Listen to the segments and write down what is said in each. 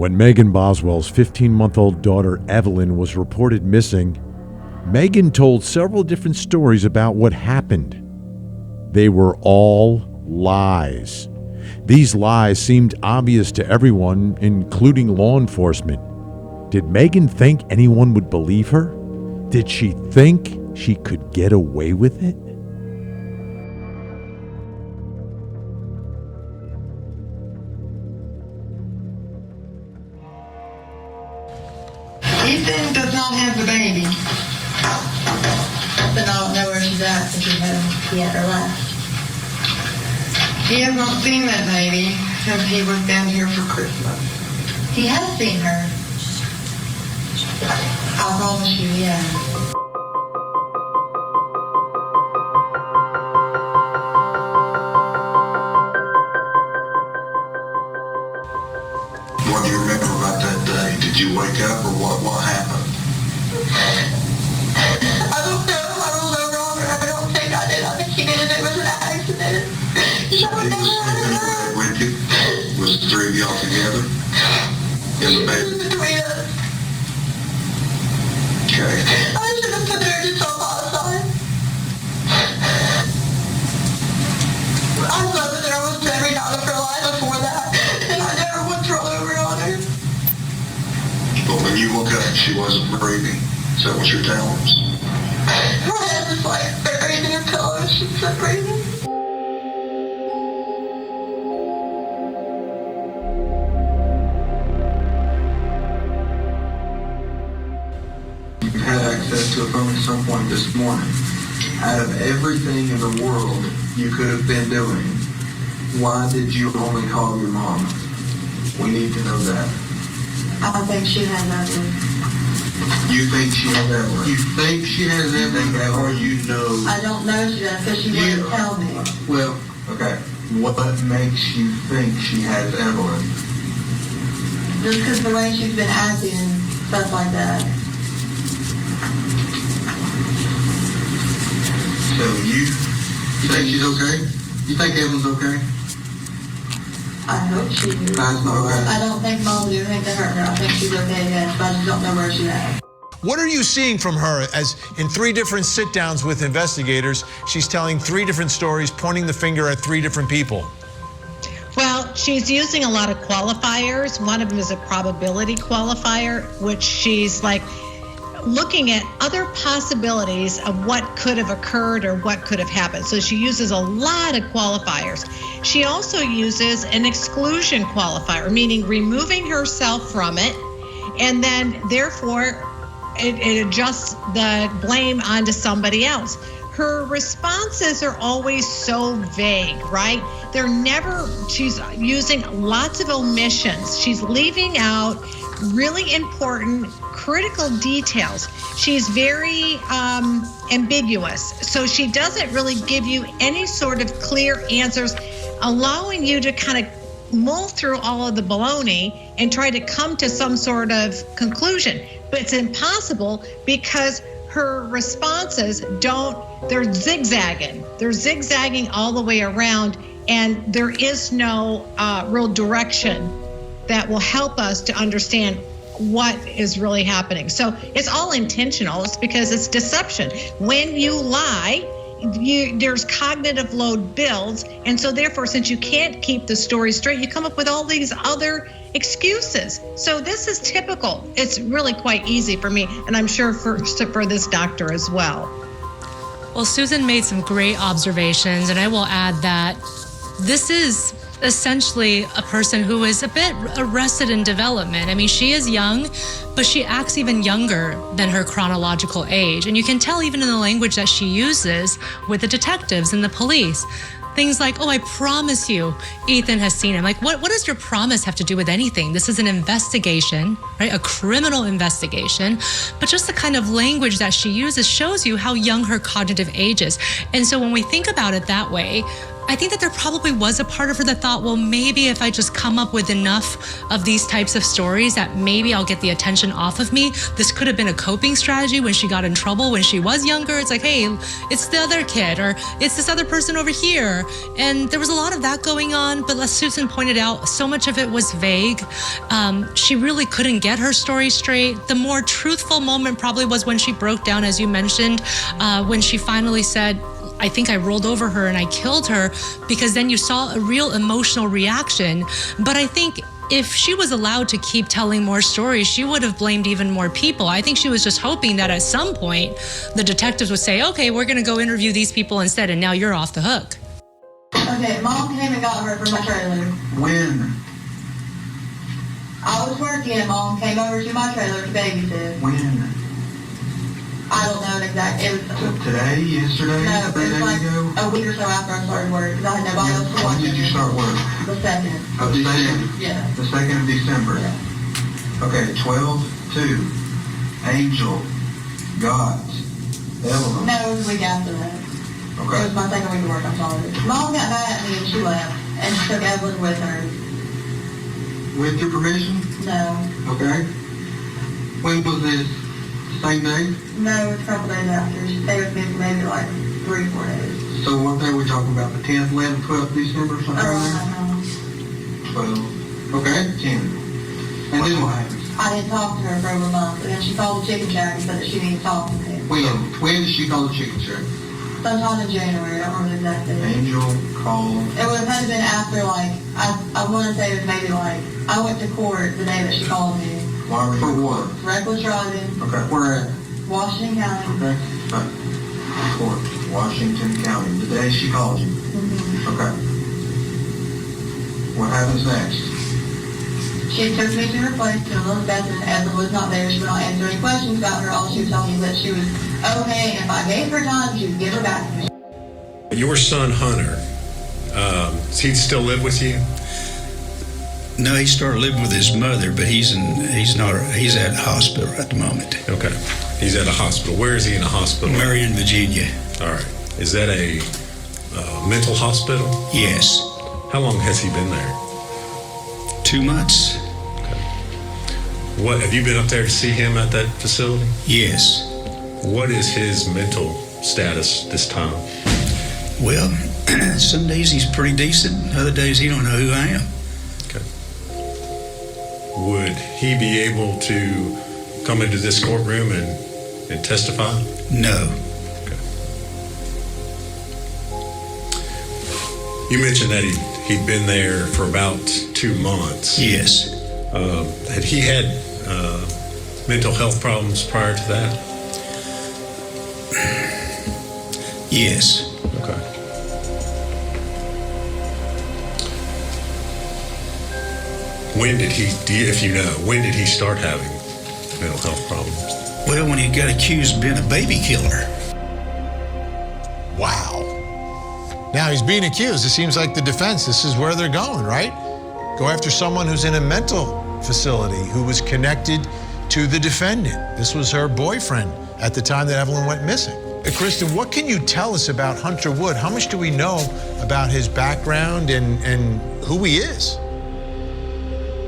When Megan Boswell's 15-month-old daughter Evelyn was reported missing, Megan told several different stories about what happened. They were all lies. These lies seemed obvious to everyone, including law enforcement. Did Megan think anyone would believe her? Did she think she could get away with it? Ethan does not have the baby. But I don't know where she's at since he had her left. He has not seen that baby since he was down here for Christmas. He has seen her. I promise you, yeah. What do you remember about that day? Did you wake up or what happened? I don't know, Ron. I don't think I did. I think he did it. It was an accident. He was sleeping there with you? Was the three of y'all together? In the bed? Between us. Okay. I should have put her just on my side. I slept with her almost every night of her life before that, and I never once rolled over on her. But when you woke up, she wasn't breathing. Is that what you're telling us? Her head was like buried in her pillow. She wasn't breathing. You had access to a phone at some point this morning. Out of everything in the world you could have been doing, why did you only call your mom? We need to know that. I think she had nothing. You think she has Evelyn? You think she has Evelyn, or you know? I don't know she does because she wouldn't tell me. Well, okay. What makes you think she has Evelyn? Just because the way she's been acting and stuff like that. So you think she's okay? You think Evelyn's okay? I hope she is. That's not okay. I don't think Mom would do anything to hurt her. I think she's okay, yes, but I just don't know where she's at. What are you seeing from her as in 3 different sit-downs with investigators? She's telling 3 different stories, pointing the finger at 3 different people. Well, she's using a lot of qualifiers. One of them is a probability qualifier, which she's like looking at other possibilities of what could have occurred or what could have happened. So she uses a lot of qualifiers. She also uses an exclusion qualifier, meaning removing herself from it, and then therefore it adjusts the blame onto somebody else. Her responses are always so vague, right? She's using lots of omissions. She's leaving out really important, critical details. She's very ambiguous. So she doesn't really give you any sort of clear answers, allowing you to kind of mull through all of the baloney and try to come to some sort of conclusion. But it's impossible because her responses they're zigzagging. They're zigzagging all the way around, and there is no real direction that will help us to understand what is really happening. So it's all intentional. It's because it's deception. When you lie, there's cognitive load builds, and so therefore, since you can't keep the story straight, you come up with all these other excuses. So this is typical. It's really quite easy for me, and I'm sure for this doctor as well. Well, Susan made some great observations, and I will add that this is essentially a person who is a bit arrested in development. I mean, she is young, but she acts even younger than her chronological age. And you can tell even in the language that she uses with the detectives and the police. Things like, oh, I promise you, Ethan has seen him. Like, what does your promise have to do with anything? This is an investigation, right? A criminal investigation. But just the kind of language that she uses shows you how young her cognitive age is. And so when we think about it that way, I think that there probably was a part of her that thought, well, maybe if I just come up with enough of these types of stories that maybe I'll get the attention off of me. This could have been a coping strategy when she got in trouble when she was younger. It's like, hey, it's the other kid, or it's this other person over here. And there was a lot of that going on, but as Susan pointed out, so much of it was vague. She really couldn't get her story straight. The more truthful moment probably was when she broke down, as you mentioned, when she finally said, I think I rolled over her and I killed her, because then you saw a real emotional reaction. But I think if she was allowed to keep telling more stories, she would have blamed even more people. I think she was just hoping that at some point the detectives would say, okay, we're going to go interview these people instead, and now you're off the hook. Okay, Mom came and got her from my trailer. When? I was working and Mom came over to my trailer to babysit. When? I don't know exactly. It was Today? Yesterday? no, 3 it was days like ago? a week or so after I started work, because I had nobody else to watch. When did you start work? The 2nd. Of December? Yeah. The 2nd of December? Yeah. Okay, 12/2. Angel got Evelyn. No, it was a week after that. It Okay. was my second week of work, I'm sorry. Mom got mad at me and she left, and she took Evelyn with her. With your permission? No. Okay. When was this? Same day? No, it's a couple days after. She stayed with me for maybe like 3-4 days. So what day are we talking about? The 10th, 11th, 12th December, something Around like that that? time. 12. Okay, 10. And then what happens? I didn't talk to her for over a month, and then she called the chicken shack and said that she needed to talk to me. When did she call the chicken shack? Sometime in January, I don't remember the exact date. Angel called. It would have had to been after, like, I want to say it was maybe like, I went to court the day that she called me. Why were you for what? Reckless driving, Okay, where at? Washington County. Okay. Court, Washington County, the day she called you. Mm-hmm. Okay. What happens next? She took me to her place to a little bed, and Evelyn was not there. She would not answer any questions about her. All she would tell me that she was okay, and if I gave her time, she would give her back to me. Your son Hunter, does he still live with you? No, he started living with his mother, but he's at the hospital at the moment. Okay, he's at a hospital. Where is he in a hospital? Marion, Virginia. All right. Is that a mental hospital? Yes. How long has he been there? 2 months. What, have you been up there to see him at that facility? Yes. What is his mental status this time? Well, some days he's pretty decent. Other days he don't know who I am. Okay. Would he be able to come into this courtroom and testify? No. Okay. You mentioned that he'd been there for about 2 months. Yes. Had he had mental health problems prior to that? Yes. Okay. When did he, if you know, when did he start having mental health problems? Well, when he got accused of being a baby killer. Wow. Now he's being accused. It seems like the defense, this is where they're going, right? Go after someone who's in a mental facility who was connected to the defendant. This was her boyfriend at the time that Evelyn went missing. Kristen, what can you tell us about Hunter Wood? How much do we know about his background and who he is?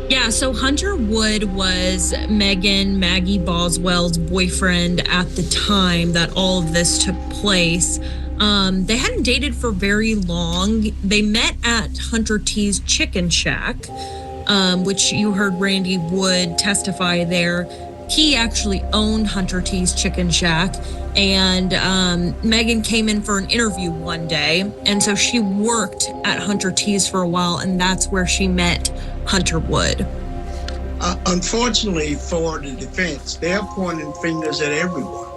Yeah, so Hunter Wood was Maggie Boswell's boyfriend at the time that all of this took place. They hadn't dated for very long. They met at Hunter T's Chicken Shack, which you heard Randy Wood testify there. He actually owned Hunter T's Chicken Shack, and Megan came in for an interview one day, and so she worked at Hunter T's for a while, and that's where she met Hunter Wood. Unfortunately for the defense, they're pointing fingers at everyone.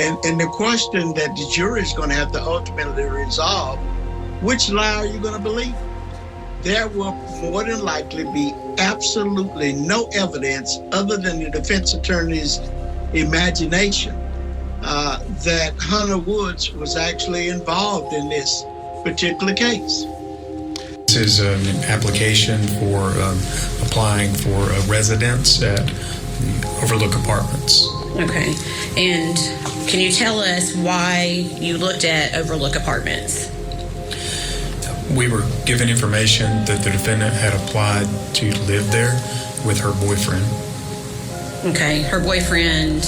And the question that the jury is going to have to ultimately resolve, which lie are you going to believe? There will more than likely be absolutely no evidence other than the defense attorney's imagination that Hunter Woods was actually involved in this particular case. This is an application for applying for a residence at Overlook Apartments. Okay, and can you tell us why you looked at Overlook Apartments? We were given information that the defendant had applied to live there with her boyfriend. Okay, her boyfriend.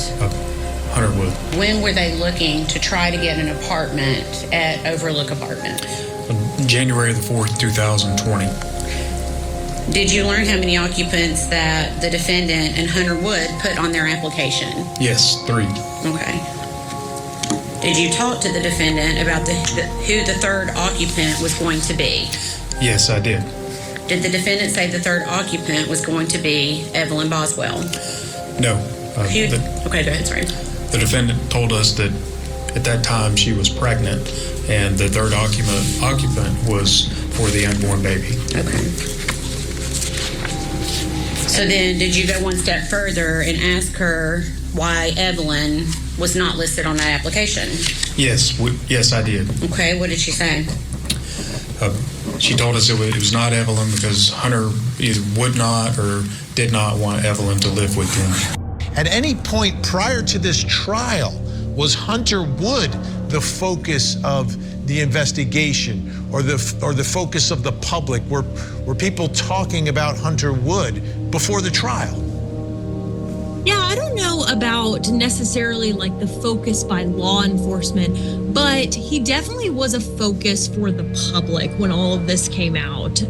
Hunter Wood. When were they looking to try to get an apartment at Overlook Apartment? January the 4th, 2020. Did you learn how many occupants that the defendant and Hunter Wood put on their application? Yes, 3. Okay. Did you talk to the defendant about who the third occupant was going to be? Yes, I did. Did the defendant say the third occupant was going to be Evelyn Boswell? No. Okay, go ahead, sorry. The defendant told us that at that time she was pregnant and the third occupant was for the unborn baby. Okay. So then did you go one step further and ask her why Evelyn was not listed on that application? Yes, I did. Okay, what did she say? She told us it was not Evelyn because Hunter either would not or did not want Evelyn to live with him. At any point prior to this trial, was Hunter Wood the focus of the investigation or the focus of the public? Were people talking about Hunter Wood before the trial? Yeah, I don't know about necessarily like the focus by law enforcement, but he definitely was a focus for the public when all of this came out.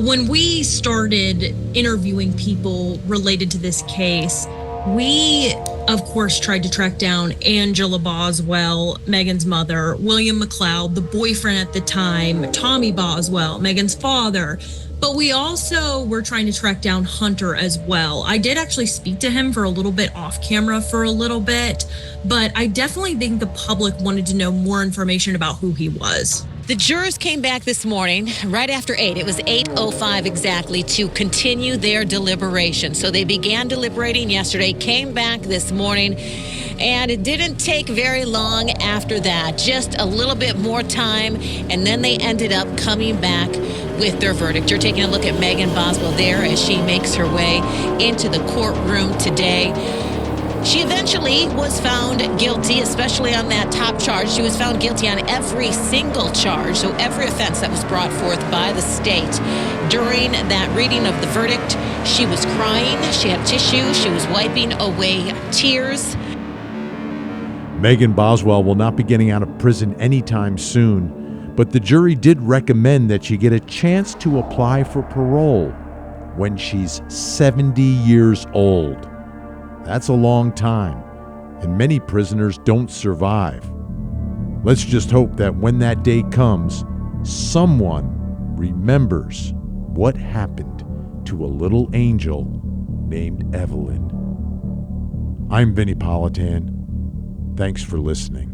When we started interviewing people related to this case, we, of course, tried to track down Angela Boswell, Megan's mother, William McLeod, the boyfriend at the time, Tommy Boswell, Megan's father. But we also were trying to track down Hunter as well. I did actually speak to him for a little bit off camera for a little bit, but I definitely think the public wanted to know more information about who he was. The jurors came back this morning right after 8. It was 8:05 exactly to continue their deliberation. So they began deliberating yesterday, came back this morning, and it didn't take very long after that. Just a little bit more time, and then they ended up coming back with their verdict. You're taking a look at Megan Boswell there as she makes her way into the courtroom today. She eventually was found guilty, especially on that top charge. She was found guilty on every single charge, so every offense that was brought forth by the state. During that reading of the verdict, she was crying, she had tissue, she was wiping away tears. Megan Boswell will not be getting out of prison anytime soon, but the jury did recommend that she get a chance to apply for parole when she's 70 years old. That's a long time, and many prisoners don't survive. Let's just hope that when that day comes, someone remembers what happened to a little angel named Evelyn. I'm Vinnie Politan. Thanks for listening.